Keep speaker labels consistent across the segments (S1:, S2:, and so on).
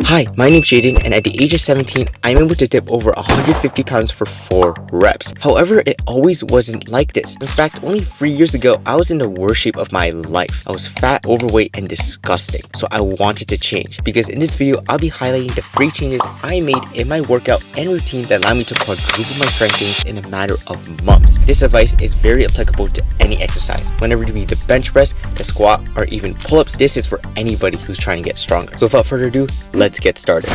S1: Hi, my name's Jayden, and at the age of 17, I'm able to dip over 150 pounds for 4 reps. However, it always wasn't like this. In fact, only 3 years ago, I was in the worst shape of my life. I was fat, overweight, and disgusting. So I wanted to change. Because in this video, I'll be highlighting the 3 changes I made in my workout and routine that allowed me to quadruple my strength gains in a matter of months. This advice is very applicable to any exercise. Whenever you do the bench press, the squat, or even pull-ups, this is for anybody who's trying to get stronger. So without further ado, let's get started.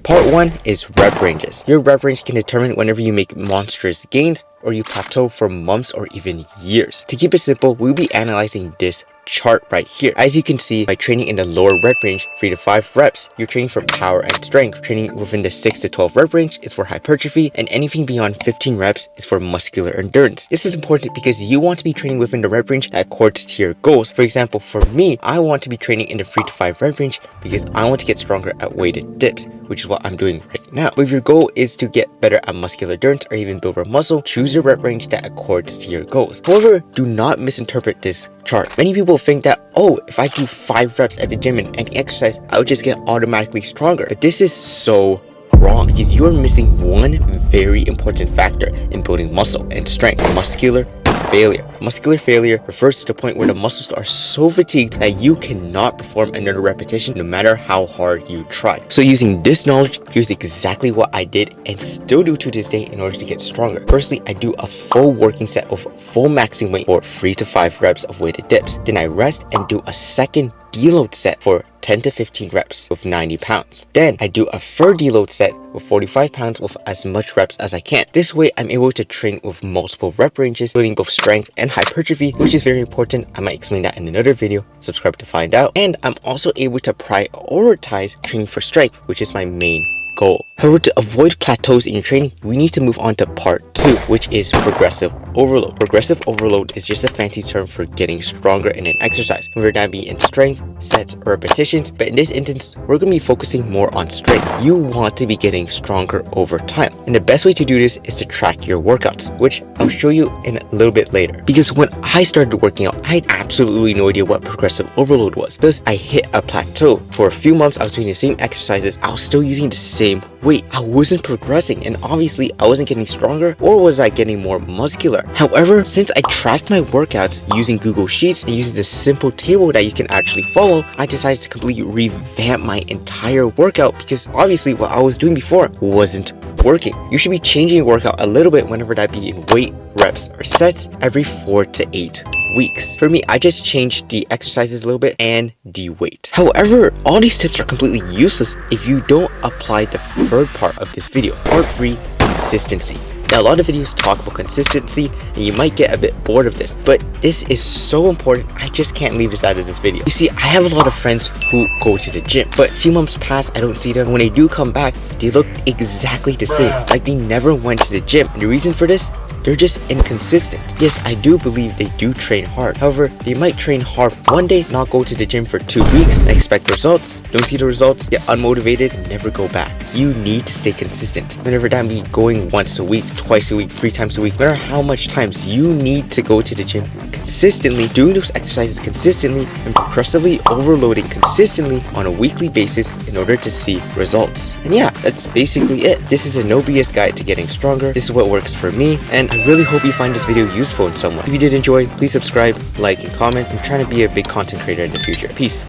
S1: Part 1 is rep ranges. Your rep range can determine whenever you make monstrous gains or you plateau for months or even years. To keep it simple, we'll be analyzing this chart right here. As you can see, by training in the lower rep range, 3 to 5 reps, you're training for power and strength. Training within the 6 to 12 rep range is for hypertrophy, and anything beyond 15 reps is for muscular endurance. This is important because you want to be training within the rep range that accords to your goals. For example, for me, I want to be training in the 3 to 5 rep range because I want to get stronger at weighted dips, which is what I'm doing right now. But if your goal is to get better at muscular endurance or even build more muscle, choose your rep range that accords to your goals. However, do not misinterpret this chart. Many people think that, oh, if I do 5 reps at the gym and any exercise, I would just get automatically stronger. But this is so wrong because you are missing one very important factor in building muscle and strength: muscular failure. Muscular failure refers to the point where the muscles are so fatigued that you cannot perform another repetition no matter how hard you try. So using this knowledge, here's exactly what I did and still do to this day in order to get stronger. Firstly, I do a full working set of full maxing weight for 3 to 5 reps of weighted dips. Then I rest and do a second deload set for 10 to 15 reps with 90 pounds. Then I do a third deload set with 45 pounds with as much reps as I can. This way I'm able to train with multiple rep ranges, including both strength and hypertrophy, which is very important. I might explain that in another video. Subscribe to find out. And I'm also able to prioritize training for strength, which is my main goal. However, to avoid plateaus in your training, we need to move on to part 2, which is progressive overload. Progressive overload is just a fancy term for getting stronger in an exercise, whether that be in strength, sets, or repetitions. But in this instance, we're going to be focusing more on strength. You want to be getting stronger over time. And the best way to do this is to track your workouts, which I'll show you in a little bit later. Because when I started working out, I had absolutely no idea what progressive overload was. Thus, I hit a plateau. For a few months, I was doing the same exercises. I was still using the same weight. I wasn't progressing, and obviously I wasn't getting stronger, or was I getting more muscular? However, since I tracked my workouts using Google Sheets and using this simple table that you can actually follow, I decided to completely revamp my entire workout because obviously what I was doing before wasn't working. You should be changing your workout a little bit, whenever that be in weight, reps, or sets, every 4 to 8 weeks. For me, I just changed the exercises a little bit and the weight. However, all these tips are completely useless if you don't apply the third part of this video, part 3, consistency. Now, a lot of videos talk about consistency, and you might get a bit bored of this, but this is so important, I just can't leave this out of this video. You see, I have a lot of friends who go to the gym, but a few months pass, I don't see them. When they do come back, they look exactly the same, like they never went to the gym. And the reason for this? They're just inconsistent. Yes, I do believe they do train hard. However, they might train hard one day, not go to the gym for 2 weeks, and expect results. Don't see the results, get unmotivated, and never go back. You need to stay consistent. Whenever that be going once a week, twice a week, 3 times a week, no matter how much times, you need to go to the gym consistently, doing those exercises consistently, and progressively overloading consistently on a weekly basis in order to see results. And yeah, that's basically it. This is a no BS guide to getting stronger. This is what works for me, and I really hope you find this video useful in some way. If you did enjoy, please subscribe, like, and comment. I'm trying to be a big content creator in the future. Peace.